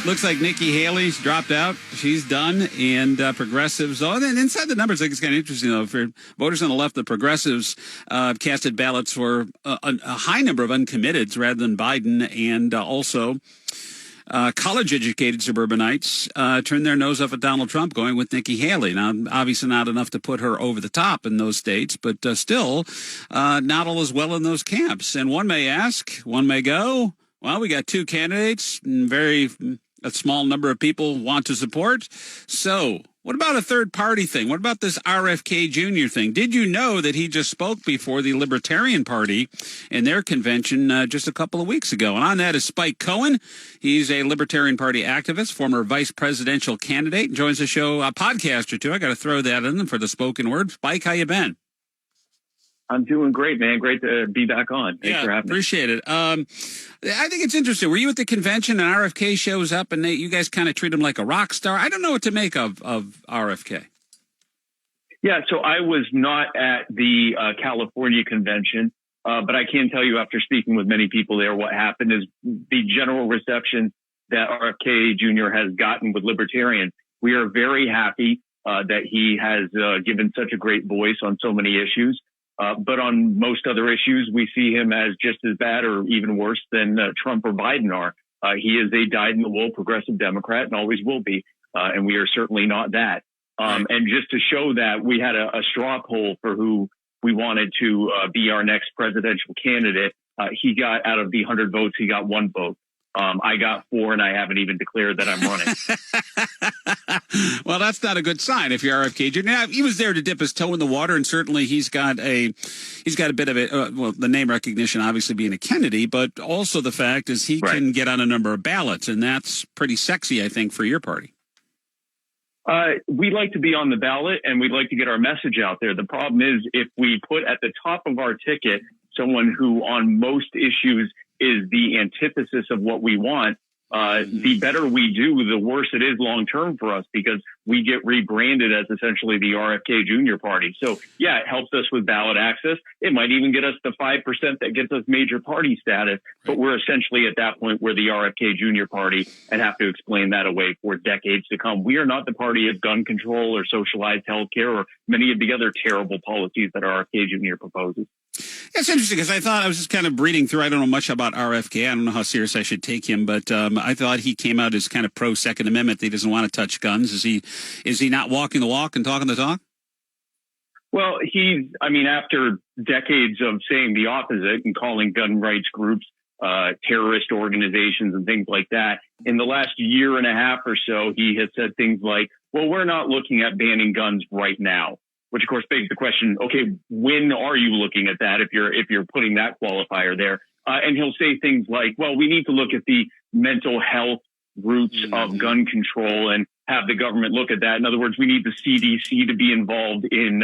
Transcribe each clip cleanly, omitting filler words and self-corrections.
Looks like Nikki Haley's dropped out. She's done. And progressives, and inside the numbers, I think it's kind of interesting, though. For voters on the left, the progressives casted ballots for a high number of uncommitteds rather than Biden. And also college-educated suburbanites turned their nose up at Donald Trump, going with Nikki Haley. Now, obviously not enough to put her over the top in those states, but still not all as well in those camps. And one may ask, one may go, well, we got two candidates, and a small number of people want to support. So what about a third party thing? What about this RFK Jr. thing? Did you know that he just spoke before the Libertarian Party in their convention just a couple of weeks ago? And on that is Spike Cohen. He's a Libertarian Party activist, former vice presidential candidate, joins the show, a podcaster too. I got to throw that in for the spoken word. Spike, how you been? I'm doing great, man. Great to be back on. Thanks for having me. Appreciate it. I think it's interesting. Were you at the convention and RFK shows up and you guys kind of treat him like a rock star? I don't know what to make of RFK. Yeah, so I was not at the California convention, but I can tell you after speaking with many people there, what happened is the general reception that RFK Jr. has gotten with Libertarians. We are very happy that he has given such a great voice on so many issues. But on most other issues, we see him as just as bad or even worse than Trump or Biden are. He is a dyed-in-the-wool progressive Democrat and always will be, and we are certainly not that. And just to show that, we had a straw poll for who we wanted to be our next presidential candidate. He got, out of the 100 votes, he got 1 vote. I got 4, and I haven't even declared that I'm running. Well, that's not a good sign if you're RFK Jr. Now, he was there to dip his toe in the water, and certainly he's got a bit of it. Well, the name recognition, obviously being a Kennedy, but also the fact is he can get on a number of ballots, and that's pretty sexy, I think, for your party. We like to be on the ballot, and we'd like to get our message out there. The problem is if we put at the top of our ticket someone who on most issues is the antithesis of what we want, the better we do, the worse it is long term for us, because we get rebranded as essentially the RFK Jr. party. So, yeah, it helps us with ballot access. It might even get us the 5% that gets us major party status. But we're essentially at that point where the RFK Jr. party, and have to explain that away for decades to come. We are not the party of gun control or socialized health care or many of the other terrible policies that RFK Jr. proposes. It's interesting because I was just kind of reading through. I don't know much about RFK. I don't know how serious I should take him, but I thought he came out as kind of pro Second Amendment. He doesn't want to touch guns. Is he not walking the walk and talking the talk? Well, after decades of saying the opposite and calling gun rights groups terrorist organizations and things like that, in the last year and a half or so, he has said things like, well, we're not looking at banning guns right now. Which of course begs the question, okay, when are you looking at that if you're putting that qualifier there? And he'll say things like, well, we need to look at the mental health roots of gun control and have the government look at that. In other words, we need the CDC to be involved in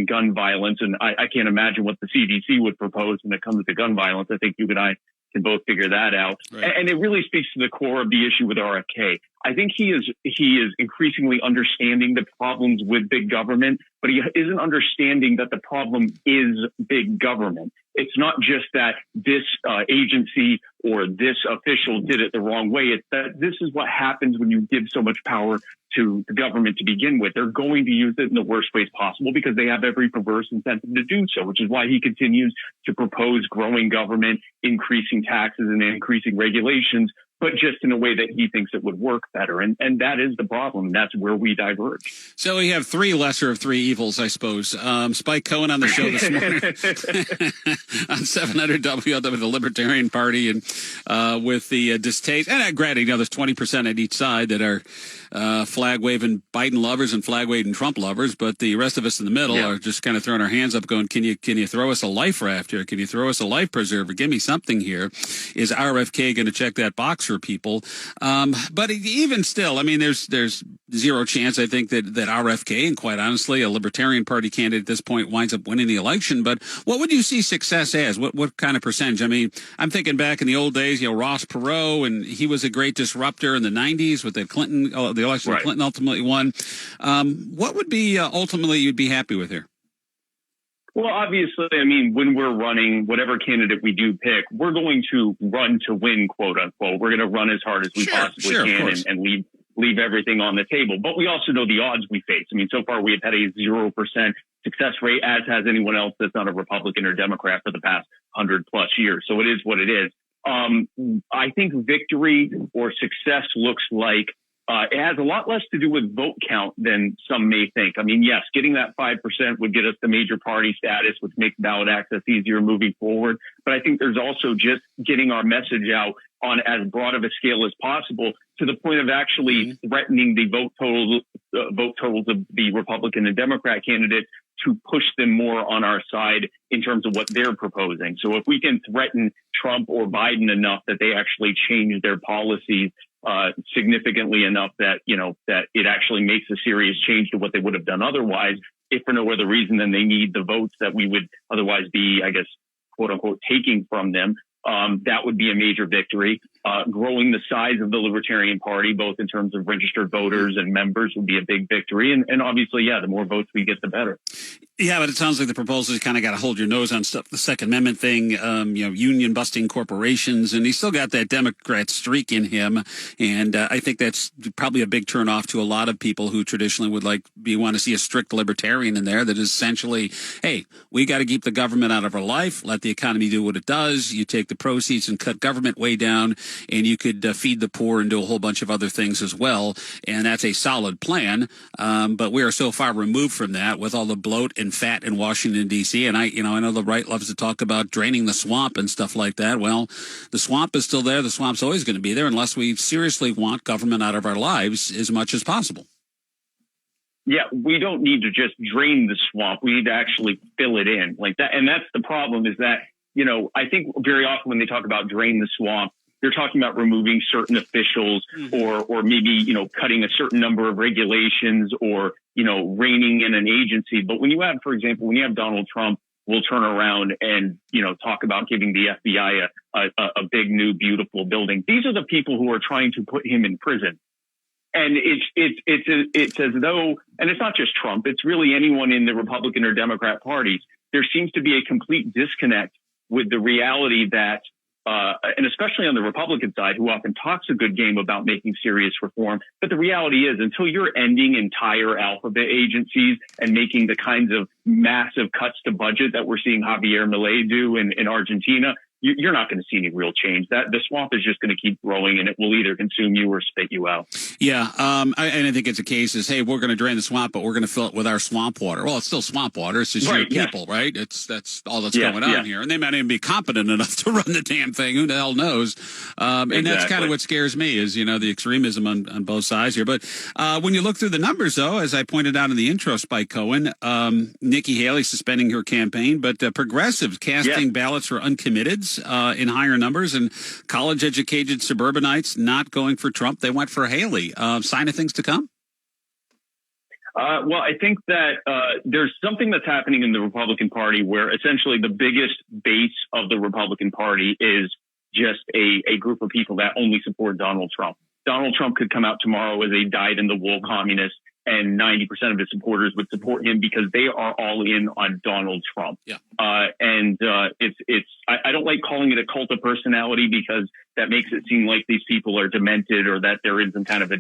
gun violence. And I can't imagine what the CDC would propose when it comes to gun violence. I think you and I can both figure that out. Right. And it really speaks to the core of the issue with RFK. I think he is increasingly understanding the problems with big government, but he isn't understanding that the problem is big government. It's not just that this agency or this official did it the wrong way. It's that this is what happens when you give so much power to the government to begin with. They're going to use it in the worst ways possible because they have every perverse incentive to do so, which is why he continues to propose growing government, increasing taxes and increasing regulations, but just in a way that he thinks it would work better. And that is the problem. That's where we diverge. So we have 3 lesser of 3 evils, I suppose. Spike Cohen on the show this morning on 700 WLW, the Libertarian Party, and with the distaste. And granted, there's 20% at each side that are flag-waving Biden lovers and flag-waving Trump lovers, but the rest of us in the middle are just kind of throwing our hands up going, can you throw us a life raft here? Can you throw us a life preserver? Give me something here. Is RFK going to check that box for people? But even still, there's zero chance, I think, that RFK, and quite honestly, a Libertarian Party candidate at this point, winds up winning the election. But what would you see success as? What kind of percentage? I'm thinking back in the old days, Ross Perot, and he was a great disruptor in the 90s with the Clinton, the election Clinton ultimately won. What would be ultimately you'd be happy with here? Well, obviously, I mean, when we're running, whatever candidate we do pick, we're going to run to win, quote unquote. We're going to run as hard as we possibly can and leave everything on the table. But we also know the odds we face. I mean, so far we have had a 0% success rate, as has anyone else that's not a Republican or Democrat for the past 100+ years. So it is what it is. I think victory or success looks like it has a lot less to do with vote count than some may think. I mean, yes, getting that 5% would get us the major party status, which makes ballot access easier moving forward. But I think there's also just getting our message out on as broad of a scale as possible, to the point of actually threatening the vote totals of the Republican and Democrat candidates, to push them more on our side in terms of what they're proposing. So if we can threaten Trump or Biden enough that they actually change their policies significantly enough that, that it actually makes a serious change to what they would have done otherwise, if for no other reason than they need the votes that we would otherwise be, I guess, quote unquote, taking from them, that would be a major victory. Growing the size of the Libertarian Party, both in terms of registered voters and members, would be a big victory. And obviously, the more votes we get, the better. Yeah, but it sounds like the proposal is kind of got to hold your nose on stuff, the Second Amendment thing, union busting corporations, and he's still got that Democrat streak in him. And I think that's probably a big turnoff to a lot of people who traditionally would want to see a strict libertarian in there that is essentially, hey, we got to keep the government out of our life, let the economy do what it does. You take the proceeds and cut government way down, and you could feed the poor and do a whole bunch of other things as well. And that's a solid plan. But we are so far removed from that with all the bloat and fat in Washington, D.C. And I know the right loves to talk about draining the swamp and stuff like that. Well, the swamp is still there. The swamp's always going to be there unless we seriously want government out of our lives as much as possible. Yeah, we don't need to just drain the swamp. We need to actually fill it in like that. And that's the problem, is that, I think very often when they talk about drain the swamp, they're talking about removing certain officials or maybe, cutting a certain number of regulations or, reining in an agency. But when you have, for example, when you have Donald Trump will turn around and, talk about giving the FBI a big, new, beautiful building. These are the people who are trying to put him in prison. And it's as though, and it's not just Trump, it's really anyone in the Republican or Democrat parties. There seems to be a complete disconnect with the reality that, and especially on the Republican side, who often talks a good game about making serious reform. But the reality is, until you're ending entire alphabet agencies and making the kinds of massive cuts to budget that we're seeing Javier Milei do in Argentina, you're not going to see any real change. That the swamp is just going to keep growing, and it will either consume you or spit you out. Yeah, I think it's a case is, hey, we're going to drain the swamp, but we're going to fill it with our swamp water. Well, it's still swamp water. It's just your people, right? That's all that's going on here, and they might even be competent enough to run the damn thing. Who the hell knows? And that's kind of what scares me is the extremism on both sides here. But when you look through the numbers, though, as I pointed out in the intro by Cohen, Nikki Haley suspending her campaign, but progressives casting ballots for uncommitteds in higher numbers, and college-educated suburbanites not going for Trump. They went for Haley. Sign of things to come? Well, I think that there's something that's happening in the Republican Party where essentially the biggest base of the Republican Party is just a group of people that only support Donald Trump. Donald Trump could come out tomorrow as a dyed-in-the-wool communist, and 90% of his supporters would support him because they are all in on Donald Trump. Yeah. I don't like calling it a cult of personality because that makes it seem like these people are demented or that there isn't kind of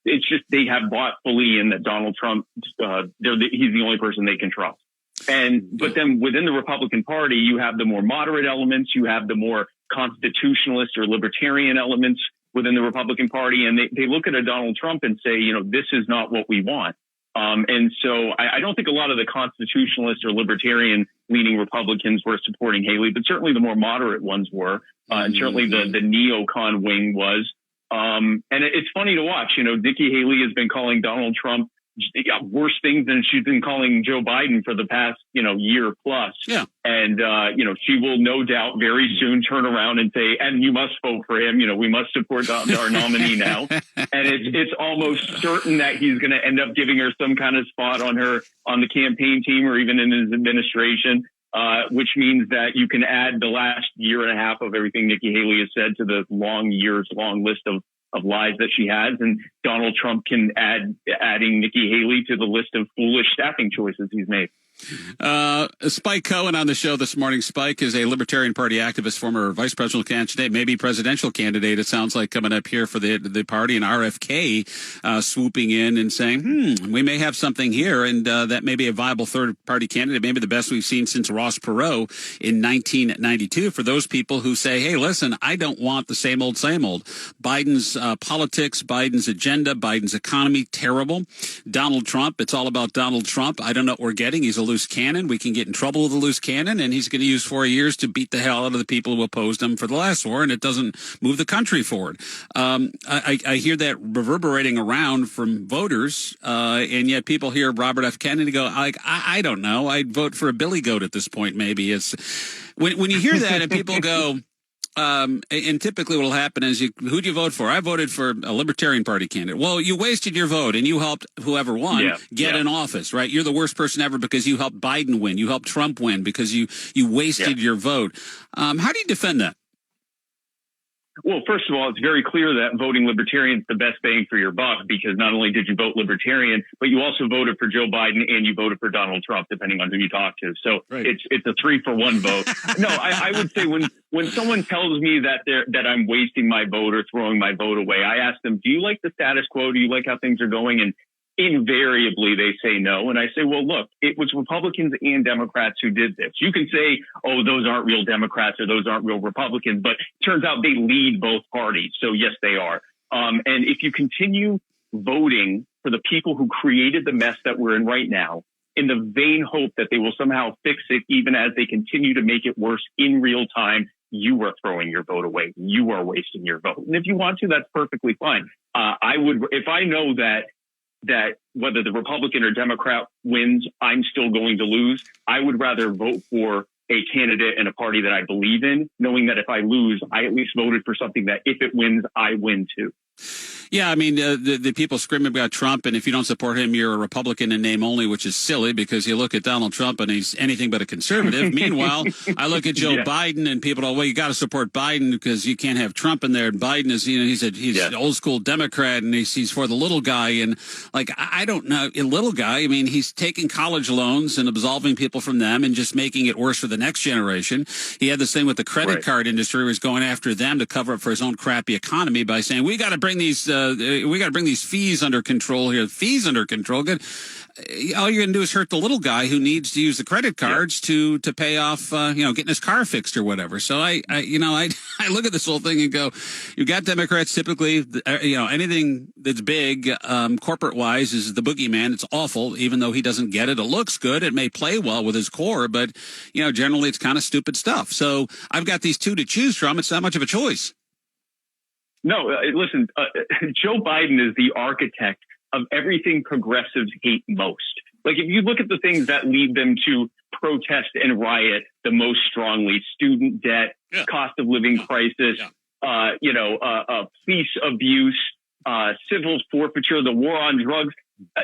it's just they have bought fully in that Donald Trump, he's the only person they can trust. But then within the Republican Party, you have the more moderate elements, you have the more constitutionalist or libertarian elements within the Republican Party, and they look at a Donald Trump and say, this is not what we want. And so I don't think a lot of the constitutionalist or libertarian leaning Republicans were supporting Haley, but certainly the more moderate ones were, and certainly the neocon wing was. And it's funny to watch, Nikki Haley has been calling Donald Trump worse things than she's been calling Joe Biden for the past, year plus. Yeah. And, she will no doubt very soon turn around and say, and you must vote for him. We must support our nominee now. And it's almost certain that he's going to end up giving her some kind of spot on the campaign team or even in his administration. Which means that you can add the last year and a half of everything Nikki Haley has said to the long list of lies that she has. And Donald Trump can adding Nikki Haley to the list of foolish staffing choices he's made. Spike Cohen on the show this morning. Spike is a Libertarian Party activist, former vice presidential candidate, maybe presidential candidate. It sounds like coming up here for the party, and RFK swooping in and saying, we may have something here, and that may be a viable third party candidate, maybe the best we've seen since Ross Perot in 1992. For those people who say, hey, listen, I don't want the same old, same old. Biden's politics, Biden's agenda, Biden's economy, terrible. Donald Trump, it's all about Donald Trump. I don't know what we're getting. He's a loose cannon. We can get in trouble with a loose cannon, and he's going to use 4 years to beat the hell out of the people who opposed him for the last war, and it doesn't move the country forward. I hear that reverberating around from voters, and yet people hear Robert F. Kennedy go, I don't know. I'd vote for a billy goat at this point, maybe. It's when you hear that and people go, and typically what will happen is who'd you vote for? I voted for a Libertarian Party candidate. Well, you wasted your vote and you helped whoever won get in office, right? You're the worst person ever because you helped Biden win. You helped Trump win because you wasted your vote. How do you defend that? Well, first of all, it's very clear that voting Libertarian is the best bang for your buck, because not only did you vote Libertarian, but you also voted for Joe Biden and you voted for Donald Trump, depending on who you talk to. So it's a 3-for-1 vote. No, I would say when someone tells me that I'm wasting my vote or throwing my vote away, I ask them, do you like the status quo? Do you like how things are going? And invariably they say no. And I say, well, look, it was Republicans and Democrats who did this. You can say, oh, those aren't real Democrats or those aren't real Republicans, but it turns out they lead both parties. So yes, they are. And if you continue voting for the people who created the mess that we're in right now, in the vain hope that they will somehow fix it, even as they continue to make it worse in real time, you are throwing your vote away. You are wasting your vote. And if you want to, that's perfectly fine. I would, if I know that whether the Republican or Democrat wins, I'm still going to lose, I would rather vote for a candidate and a party that I believe in, knowing that if I lose, I at least voted for something that if it wins, I win too. Yeah, I mean, the people screaming about Trump, and if you don't support him, you're a Republican in name only, which is silly because you look at Donald Trump and he's anything but a conservative. Meanwhile, I look at Joe Biden and people go, well, you got to support Biden because you can't have Trump in there. And Biden is, he's an old school Democrat and he's for the little guy. And like, I don't know, a little guy, I mean, he's taking college loans and absolving people from them and just making it worse for the next generation. He had this thing with the credit card industry where he's going after them to cover up for his own crappy economy by saying, we got to bring these fees under control here. Fees under control. Good. All you're going to do is hurt the little guy who needs to use the credit cards to pay off, getting his car fixed or whatever. So I look at this whole thing and go, you got Democrats typically, anything that's big, corporate wise is the boogeyman. It's awful, even though he doesn't get it. It looks good. It may play well with his core, but generally it's kind of stupid stuff. So I've got these two to choose from. It's not much of a choice. No, listen, Joe Biden is the architect of everything progressives hate most. Like, if you look at the things that lead them to protest and riot the most strongly, student debt, cost of living crisis, police abuse, civil forfeiture, the war on drugs.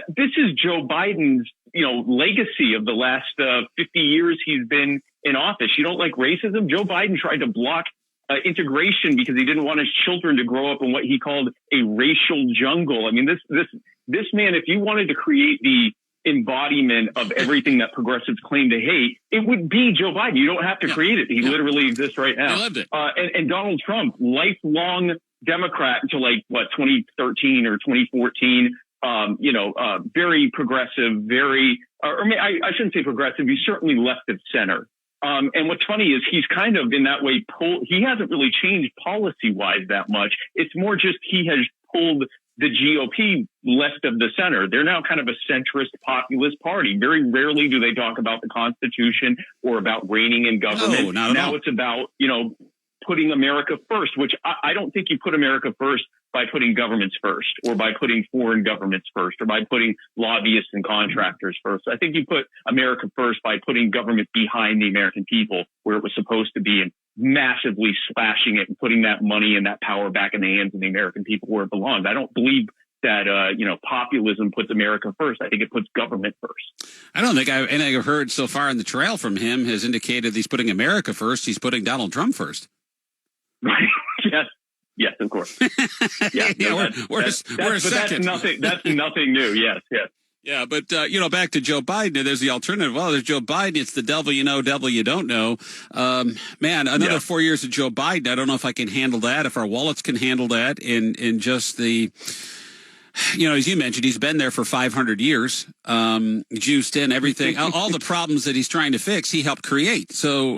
This is Joe Biden's, legacy of the last 50 years he's been in office. You don't like racism? Joe Biden tried to block integration because he didn't want his children to grow up in what he called a racial jungle. I mean, this man, if you wanted to create the embodiment of everything that progressives claim to hate, it would be Joe Biden. You don't have to create it. He literally exists right now. He lived it. And Donald Trump, lifelong Democrat until 2013 or 2014, very progressive, I shouldn't say progressive. He's certainly left of center. And what's funny is he's kind of in that way, he hasn't really changed policy wise that much. It's more just he has pulled the GOP left of the center. They're now kind of a centrist populist party. Very rarely do they talk about the Constitution or about reigning in government. No, not at all. Now it's about, putting America first, which I don't think you put America first by putting governments first or by putting foreign governments first or by putting lobbyists and contractors first. I think you put America first by putting government behind the American people where it was supposed to be and massively slashing it and putting that money and that power back in the hands of the American people where it belongs. I don't believe that, populism puts America first. I think it puts government first. I don't think anything I've heard so far in the trail from him has indicated he's putting America first. He's putting Donald Trump first. Right. Yes. Yes, of course. Yeah, yeah, we're second. That's nothing new. Yes, yes. Yeah, but, back to Joe Biden, there's the alternative. Well, there's Joe Biden. It's the devil you know, devil you don't know. Man, another 4 years of Joe Biden. I don't know if I can handle that, if our wallets can handle that in just the, as you mentioned, he's been there for 500 years, juiced in everything, all the problems that he's trying to fix, he helped create. So,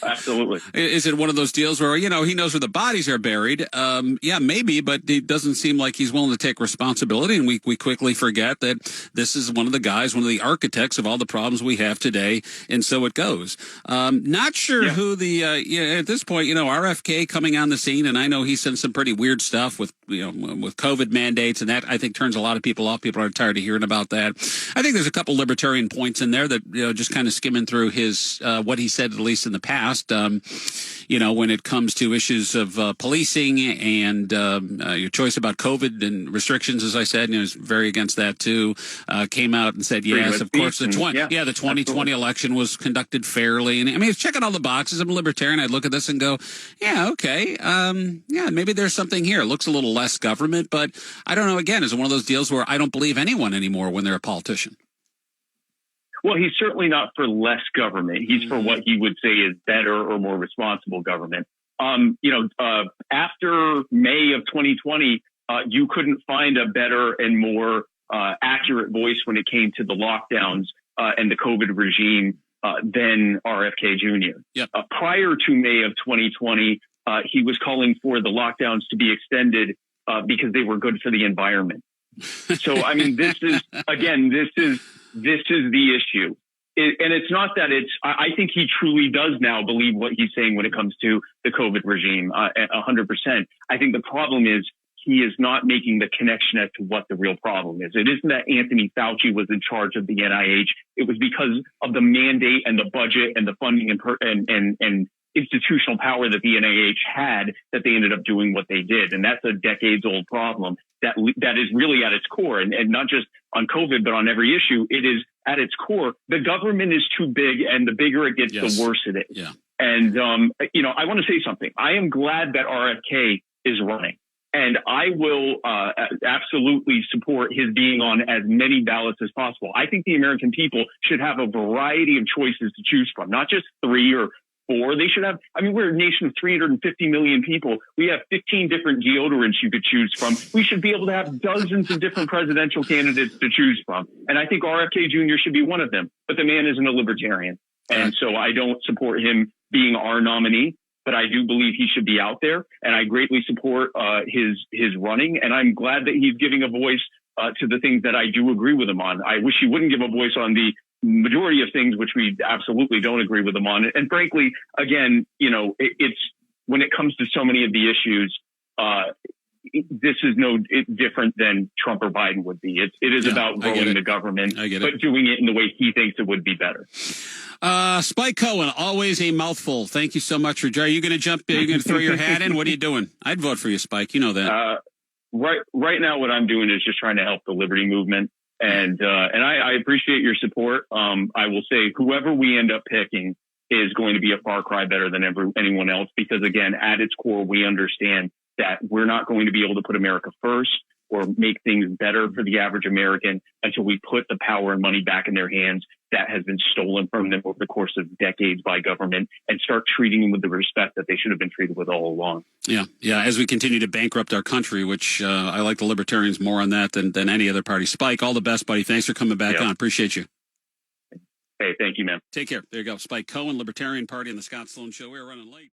absolutely. Is it one of those deals where, he knows where the bodies are buried? Yeah, maybe, but it doesn't seem like he's willing to take responsibility. And we quickly forget that this is one of the guys, one of the architects of all the problems we have today. And so it goes. Not sure who at this point, RFK coming on the scene. And I know he sent some pretty weird stuff with COVID mandates and that. I think turns a lot of people off. People are tired of hearing about that. I think there's a couple libertarian points in there that, just kind of skimming through his, what he said, at least in the past, when it comes to issues of policing and your choice about COVID and restrictions, as I said, he's very against that too. Came out and said, yes, of course, the 2020 election was conducted fairly. And he's checking all the boxes. I'm a libertarian. I'd look at this and go, yeah, okay. Maybe there's something here. It looks a little less government, but I don't know. Again, is it one of those deals where I don't believe anyone anymore when they're a politician? Well, he's certainly not for less government. He's for what he would say is better or more responsible government. After May of 2020, you couldn't find a better and more accurate voice when it came to the lockdowns and the COVID regime than RFK Jr. Yep. Prior to May of 2020, he was calling for the lockdowns to be extended because they were good for the environment. So, this is the issue. And it's not that I think he truly does now believe what he's saying when it comes to the COVID regime, 100%. I think the problem is he is not making the connection as to what the real problem is. It isn't that Anthony Fauci was in charge of the NIH. It was because of the mandate and the budget and the funding and institutional power that the NIH had that they ended up doing what they did. And that's a decades old problem that is really at its core. And not just on COVID, but on every issue, it is at its core. The government is too big, and the bigger it gets, the worse it is. Yeah. And, I want to say something. I am glad that RFK is running. And I will absolutely support his being on as many ballots as possible. I think the American people should have a variety of choices to choose from, not just 3 or 4. They should have, we're a nation of 350 million people. We have 15 different deodorants you could choose from. We should be able to have dozens of different presidential candidates to choose from. And I think RFK Jr. should be one of them. But the man isn't a libertarian. And so I don't support him being our nominee. But I do believe he should be out there. And I greatly support his running. And I'm glad that he's giving a voice to the things that I do agree with him on. I wish he wouldn't give a voice on the majority of things which we absolutely don't agree with him on. And frankly, again, it's when it comes to so many of the issues, this is no different than Trump or Biden would be. It is about growing the government, but doing it in the way he thinks it would be better. Spike Cohen, always a mouthful. Thank you so much for joining. Are you going to jump? Are you going to throw your hat in? What are you doing? I'd vote for you, Spike. You know that. Right now, what I'm doing is just trying to help the liberty movement. And I appreciate your support. I will say whoever we end up picking is going to be a far cry better than anyone else, because again, at its core, we understand that we're not going to be able to put America first or make things better for the average American until we put the power and money back in their hands that has been stolen from them over the course of decades by government, and start treating them with the respect that they should have been treated with all along. Yeah. As we continue to bankrupt our country, which I like the Libertarians more on that than any other party. Spike, all the best, buddy. Thanks for coming back on. Appreciate you. Hey, thank you, man. Take care. There you go. Spike Cohen, Libertarian Party on the Scott Sloan Show. We're running late.